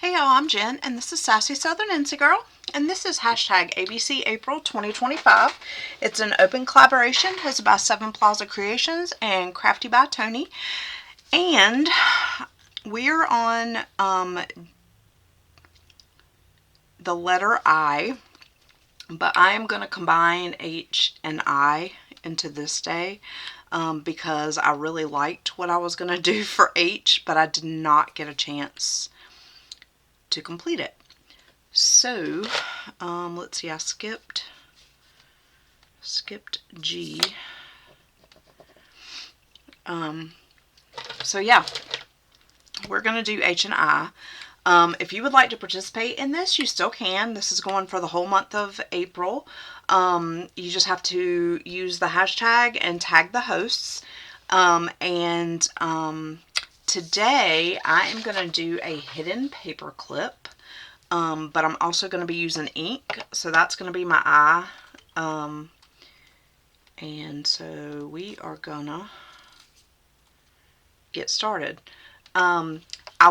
Hey y'all, I'm Jen, and this is Sassy Southern NC Girl, and this is hashtag ABC April 2025. It's an open collaboration hosted by Seven Plaza Creations and Crafty by Tony, and we're on the letter I, but I am going to combine H and I into this day because I really liked what I was going to do for H, but I did not get a chance to complete it. So, let's see, I skipped G. So yeah, we're going to do H and I. If you would like to participate in this, you still can. This is going for the whole month of April. You just have to use the hashtag and tag the hosts. Today I am going to do a hidden paper clip, but I'm also going to be using ink, so that's going to be my eye. And so we are going to get started. I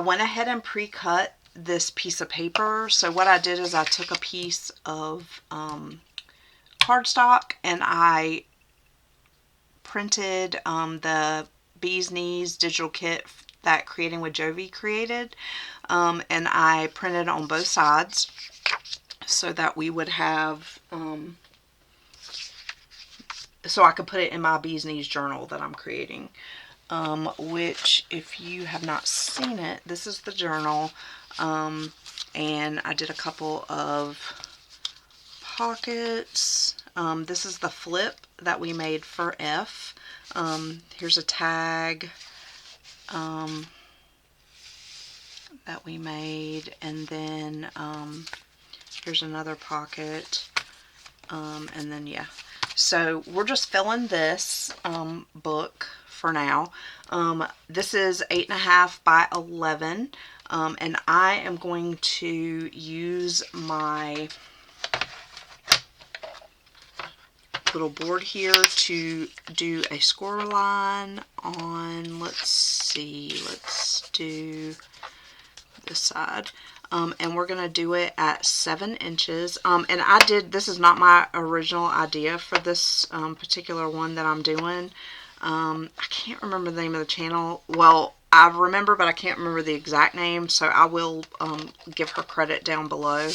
went ahead and pre-cut this piece of paper. So what I did is I took a piece of cardstock and I printed the Bee's Knees digital kit that Creating with Jovi created, and I printed on both sides so that we would have so I could put it in my Bee's Knees journal that I'm creating, which if you have not seen it, this is the journal, and I did a couple of pockets. This is the flip that we made for F. Here's a tag that we made, and then here's another pocket, and then yeah. So we're just filling this book for now. This is 8.5 by 11, and I am going to use my little board here to do a score line on, let's do this side. And we're going to do it at 7 inches. And this is not my original idea for this particular one that I'm doing. I can't remember the name of the channel. Well, I remember, but I can't remember the exact name. So I will give her credit down below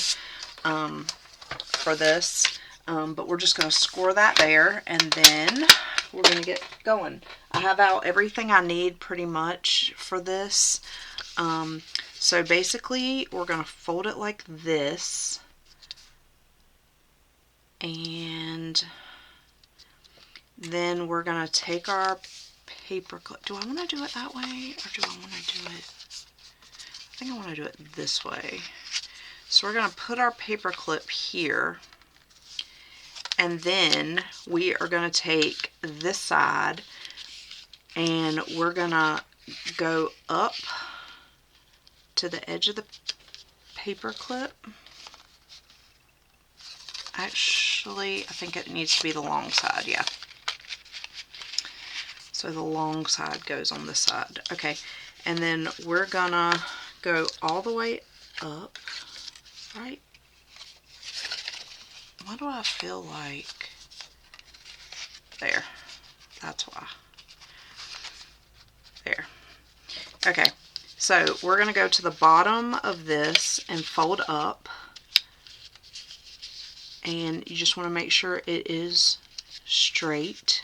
for this. But we're just going to score that there, and then we're going to get going. I have out everything I need pretty much for this. So basically, we're going to fold it like this, and then we're going to take our paper clip. Do I want to do it that way, or do I want to do it? I think I want to do it this way. So we're going to put our paper clip here, and then we are going to take this side, and we're going to go up to the edge of the paper clip. Actually, I think it needs to be the long side, yeah. So the long side goes on this side. Okay, and then we're gonna go all the way up, right? Why do I feel like, there, that's why. There. Okay. So we're going to go to the bottom of this and fold up, and you just want to make sure it is straight,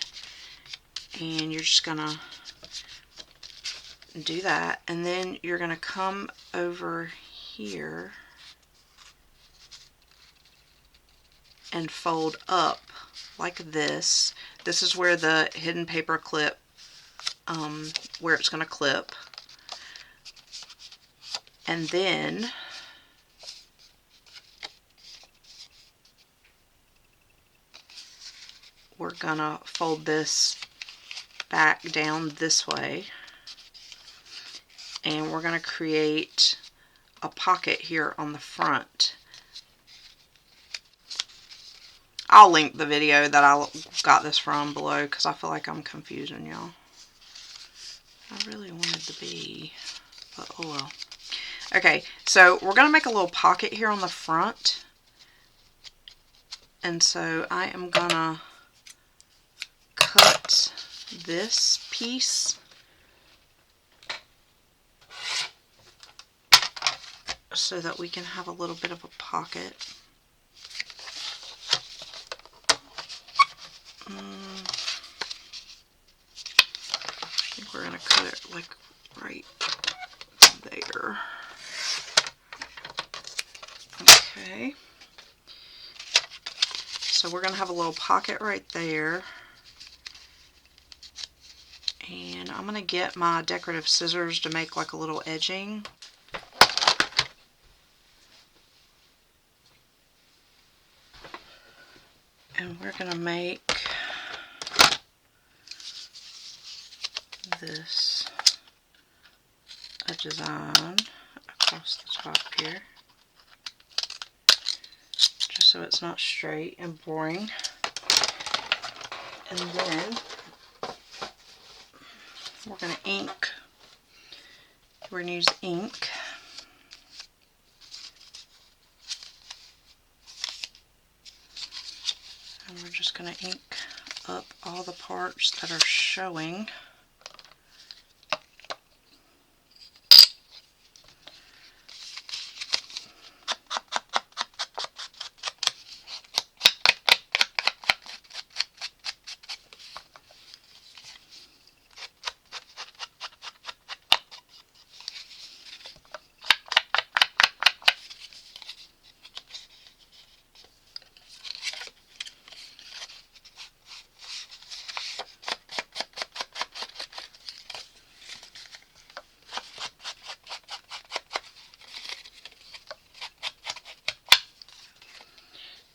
and you're just going to do that, and then you're going to come over here and fold up like this. This is where the hidden paper clip, where it's going to clip. And then we're gonna fold this back down this way, and we're gonna create a pocket here on the front. I'll link the video that I got this from below because I feel like I'm confusing y'all. I really wanted to be, but oh well. Okay, so we're going to make a little pocket here on the front. And so I am going to cut this piece so that we can have a little bit of a pocket. I think we're going to cut it like right there. Okay. So we're going to have a little pocket right there. And I'm going to get my decorative scissors to make like a little edging. And we're going to make this a design across the top here, just so it's not straight and boring. And then we're going to ink. We're going to use ink. And we're just going to ink up all the parts that are showing.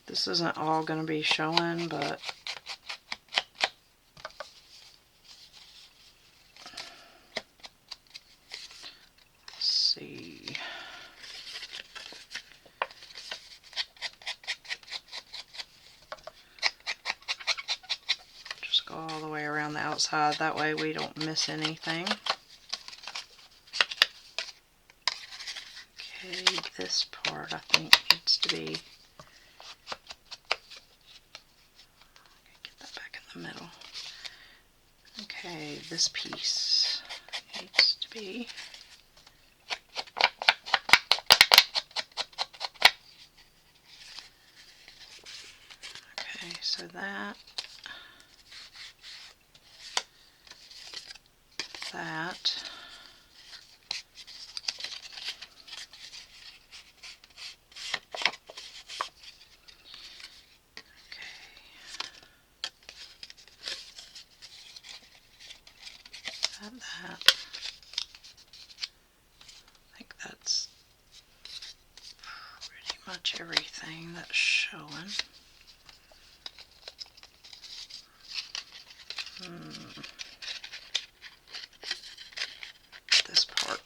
This isn't all going to be showing, but let's see. Just go all the way around the outside, that way we don't miss anything. Okay, this part I think needs to be, get that back in the middle. Okay, this piece needs to be, okay, so that, that. I think that's pretty much everything that's showing. This part.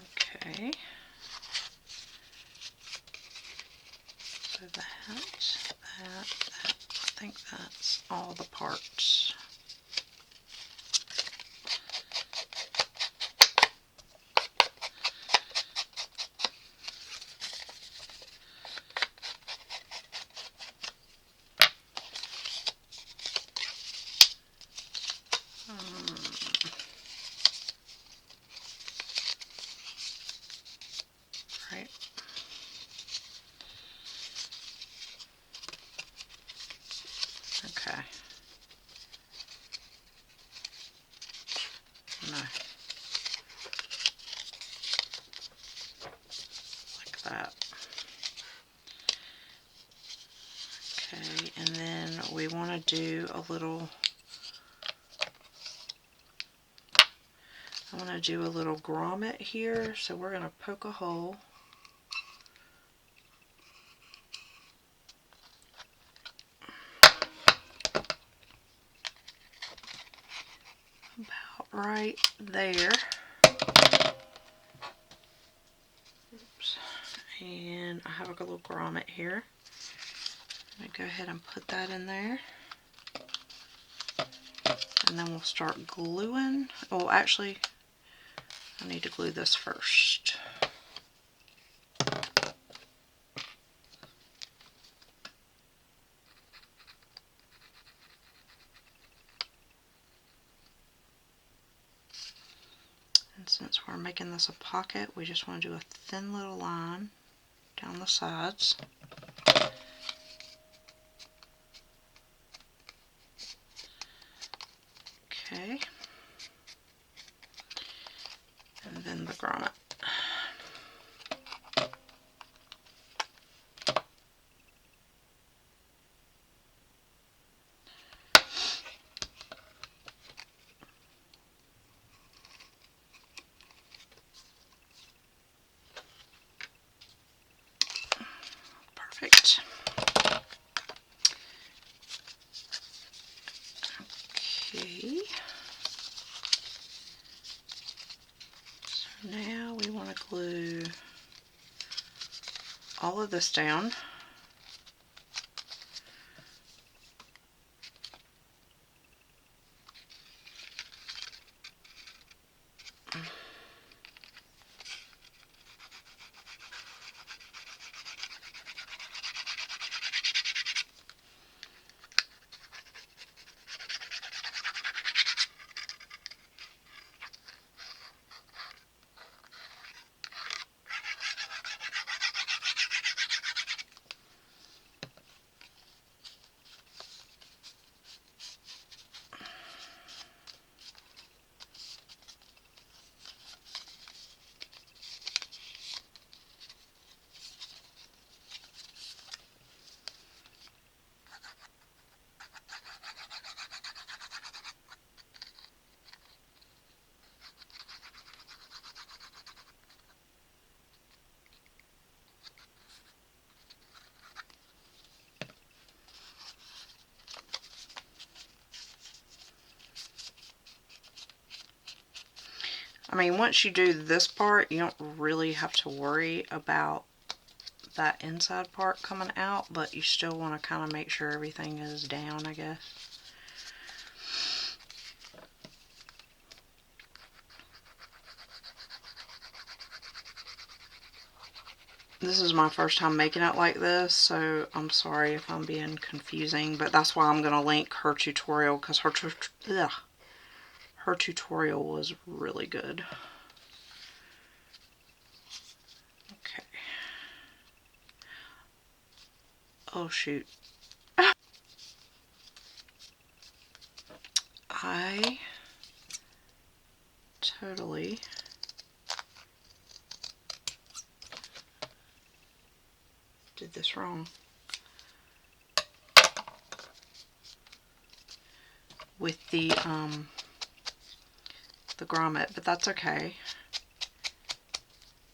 Okay. Okay. So that, I think that's all the parts. Right. Okay. No. Like that. Okay, and then we want to do a little, I want to do a little grommet here, so we're going to poke a hole. About right there. Oops. And I have a little grommet here. I'm going to go ahead and put that in there. And then we'll start gluing. Oh, actually, I need to glue this first. And since we're making this a pocket, we just want to do a thin little line down the sides. Okay. And then the grommet. Perfect. Okay. So now we want to glue all of this down. I mean, once you do this part, you don't really have to worry about that inside part coming out, but you still want to kind of make sure everything is down, I guess. This is my first time making it like this, so I'm sorry if I'm being confusing, but that's why I'm going to link her tutorial, because her tutorial was really good. Okay. Oh shoot. I totally did this wrong with the grommet, but that's okay.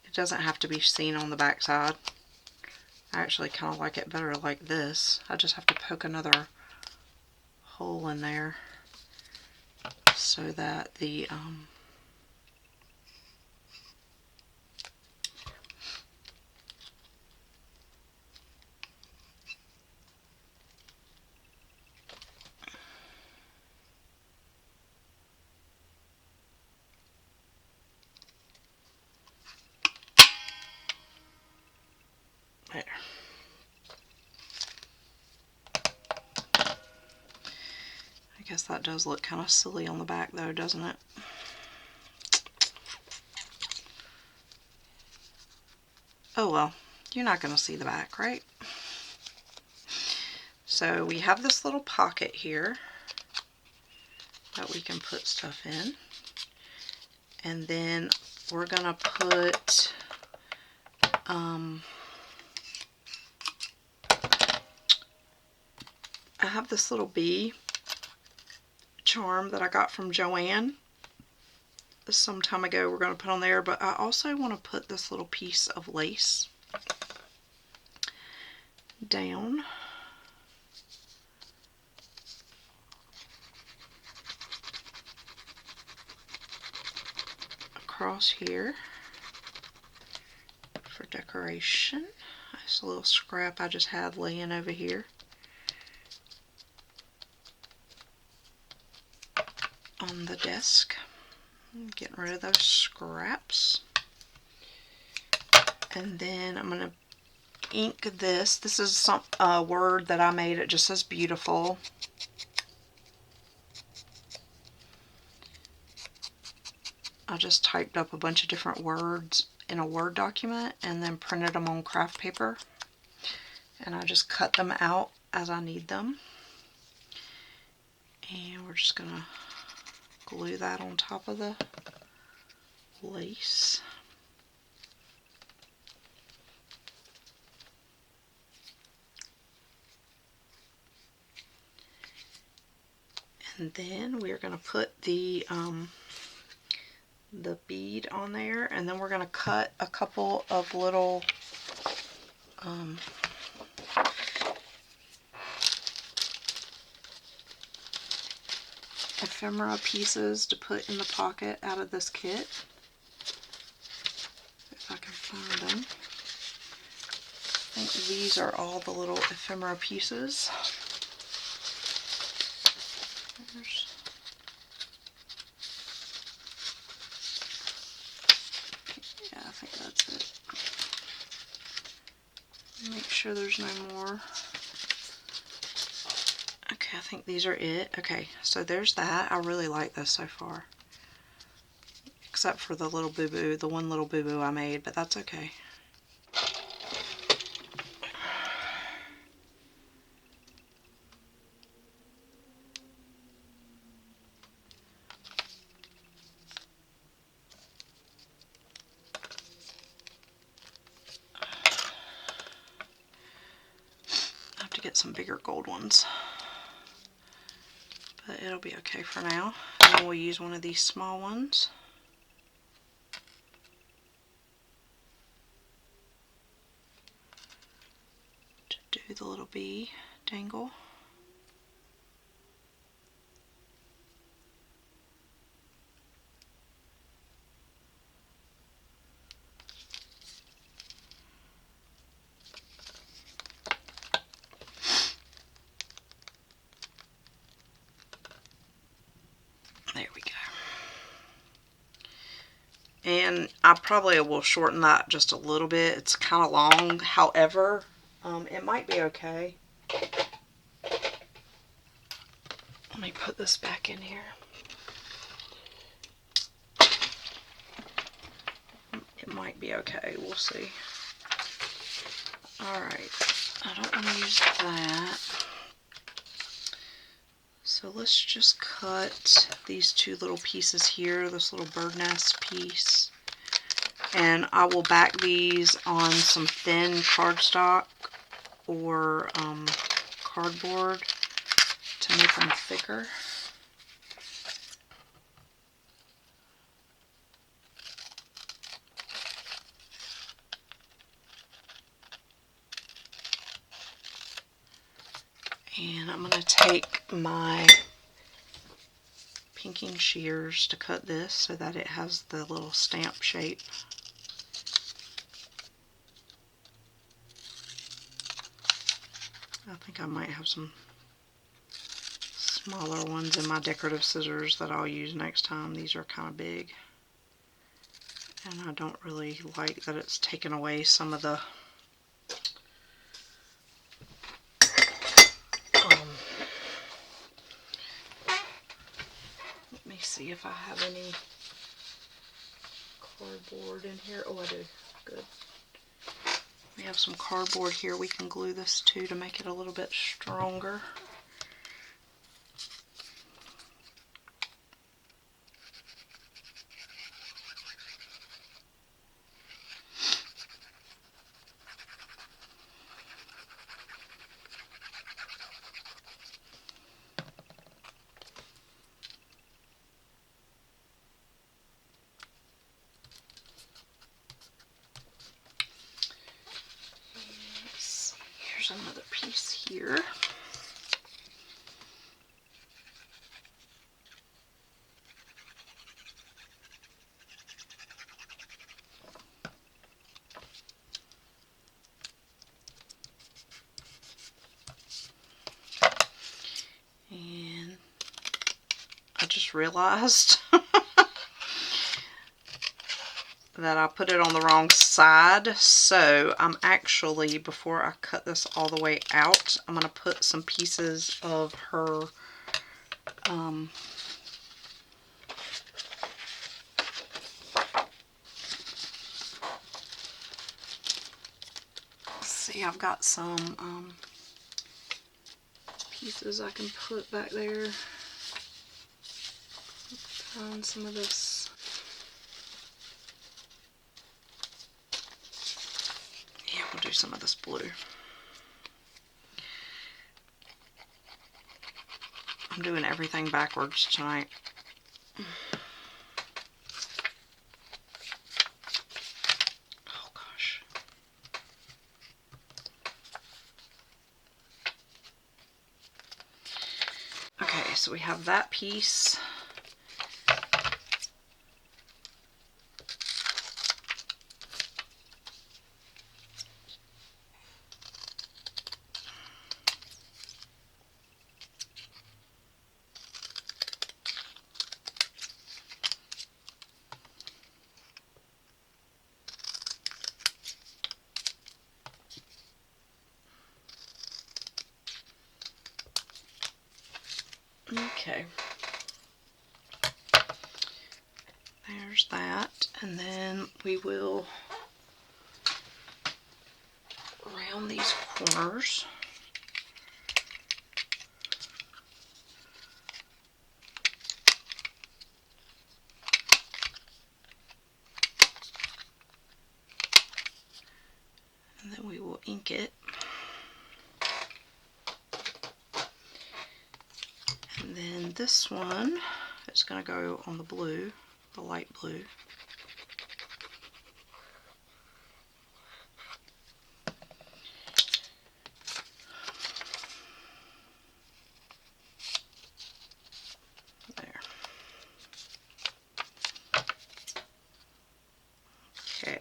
It doesn't have to be seen on the back side. I actually kind of like it better like this. I just have to poke another hole in there so that the there. I guess that does look kind of silly on the back though, doesn't it? Oh well, you're not going to see the back, right? So we have this little pocket here that we can put stuff in. And then we're going to put I have this little bee charm that I got from Joann some time ago we're going to put on there, but I also want to put this little piece of lace down across here for decoration. It's a little scrap I just had laying over here. on the desk. Getting rid of those scraps. And then I'm going to ink this. This is a word that I made. It just says beautiful. I just typed up a bunch of different words in a Word document and then printed them on craft paper. And I just cut them out as I need them. And we're just going to glue that on top of the lace. And then we're going to put the bead on there, and then we're going to cut a couple of little ephemera pieces to put in the pocket out of this kit. If I can find them. I think these are all the little ephemera pieces. Yeah, I think that's it. Make sure there's no more. Okay, I think these are it. Okay, so there's that. I really like this so far. Except for the little boo-boo, the one little boo-boo I made, but that's okay. I have to get some bigger gold ones. But it'll be okay for now. And then we'll use one of these small ones. To do the little bee dangle. There we go. And I probably will shorten that just a little bit. It's kind of long. However, it might be okay. Let me put this back in here. It might be okay. We'll see. Alright. I don't want to use that. So let's just cut these two little pieces here, this little bird nest piece, and I will back these on some thin cardstock or cardboard to make them thicker. And I'm going to take my pinking shears to cut this so that it has the little stamp shape. I think I might have some smaller ones in my decorative scissors that I'll use next time. These are kind of big. And I don't really like that it's taken away some of the let me see if I have any cardboard in here. Oh, I do. Good. We have some cardboard here we can glue this to make it a little bit stronger. Here's another piece here. just realized that I put it on the wrong side. So I'm actually, before I cut this all the way out, I'm going to put some pieces of her see, I've got some pieces I can put back there. Find some of this. Yeah, we'll do some of this blue. I'm doing everything backwards tonight. Oh gosh. Okay, so we have that piece. Okay. There's that. And then we will round these corners. And then we will ink it. And then this one is going to go on the blue, the light blue. There. Okay.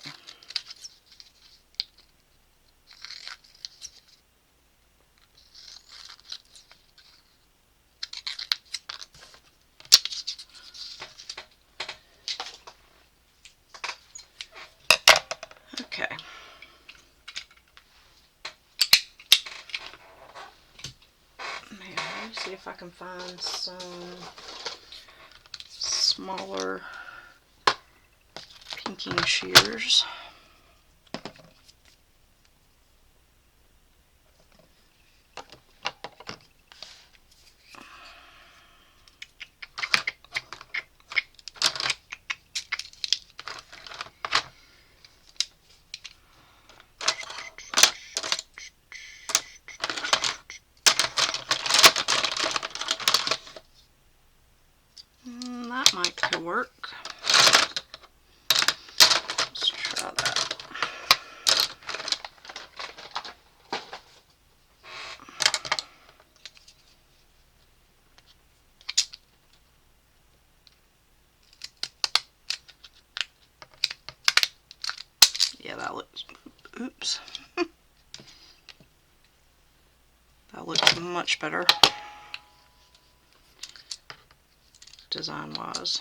Okay. Now, let me see if I can find some smaller pinking shears. That might could work. Let's try that. Yeah, that looks, oops. That looks much better, design-wise,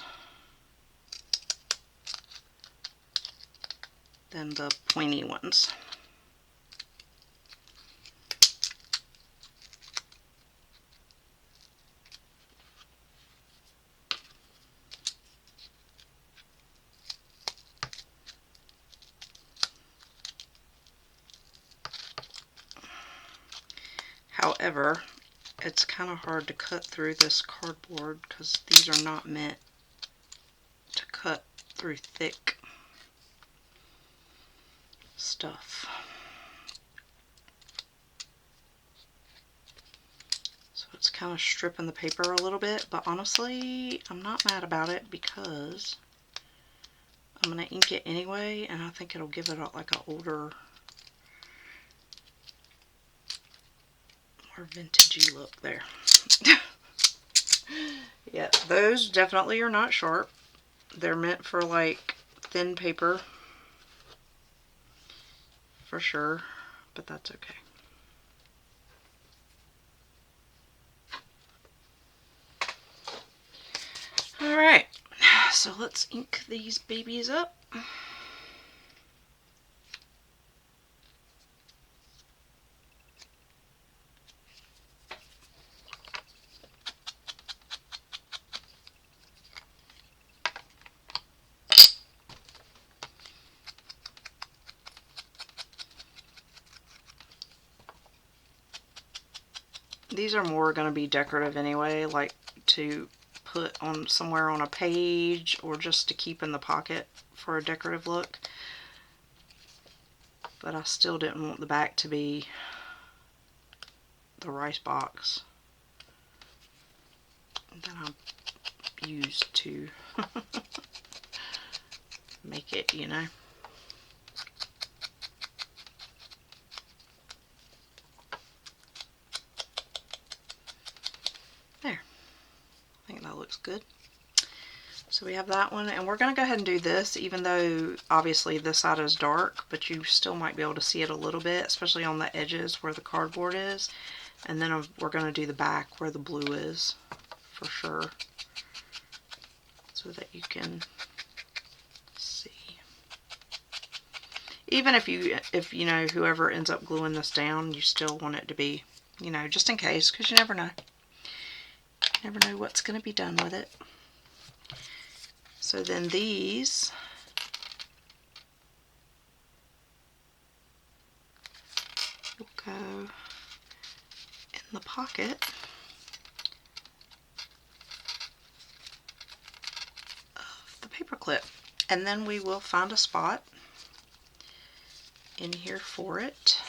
than the pointy ones. However, it's kind of hard to cut through this cardboard because these are not meant to cut through thick stuff. So it's kind of stripping the paper a little bit, but honestly, I'm not mad about it because I'm going to ink it anyway, and I think it'll give it like an older, more vintagey look there. Yeah, those definitely are not sharp. They're meant for like thin paper for sure, but that's okay. Alright, so let's ink these babies up. These are more going to be decorative anyway, like to put on somewhere on a page or just to keep in the pocket for a decorative look. But I still didn't want the back to be the rice box that I used to make it, you know. There. I think that looks good. So we have that one, and we're going to go ahead and do this, even though obviously this side is dark, but you still might be able to see it a little bit, especially on the edges where the cardboard is. And then we're going to do the back where the blue is, for sure, so that you can see. Even if you know, whoever ends up gluing this down, you still want it to be, you know, just in case, because you never know. You never know what's going to be done with it. So then these will go in the pocket of the paper clip. And then we will find a spot in here for it.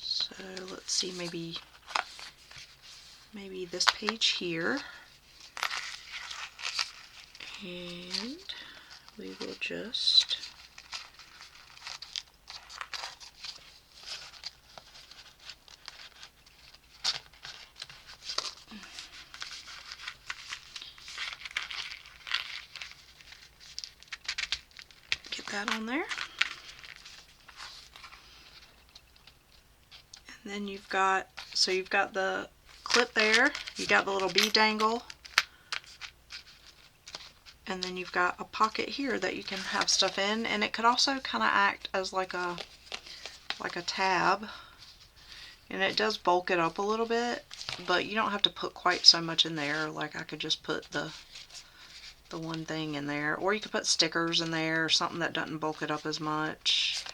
So let's see, maybe this page here. And we will just get that on there. And then you've got, so you've got the clip there, you got the little bead dangle, and then you've got a pocket here that you can have stuff in, and it could also kind of act as like a tab, and it does bulk it up a little bit, but you don't have to put quite so much in there. Like I could just put the one thing in there, or you could put stickers in there or something that doesn't bulk it up as much.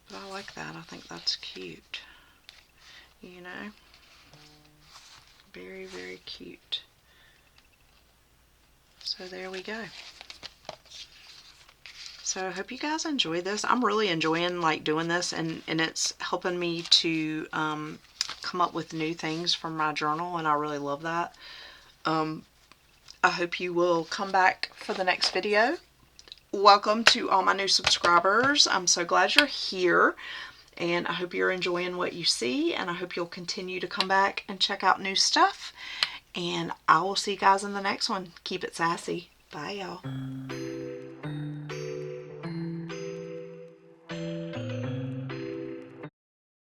But I like that. I think that's cute, you know. Very, very cute. So there we go. So I hope you guys enjoy this. I'm really enjoying like doing this, and it's helping me to come up with new things from my journal, and I really love that. I hope you will come back for the next video. Welcome to all my new subscribers. I'm so glad you're here, and I hope you're enjoying what you see, and I hope you'll continue to come back and check out new stuff, and I will see you guys in the next one. Keep it sassy. Bye, y'all.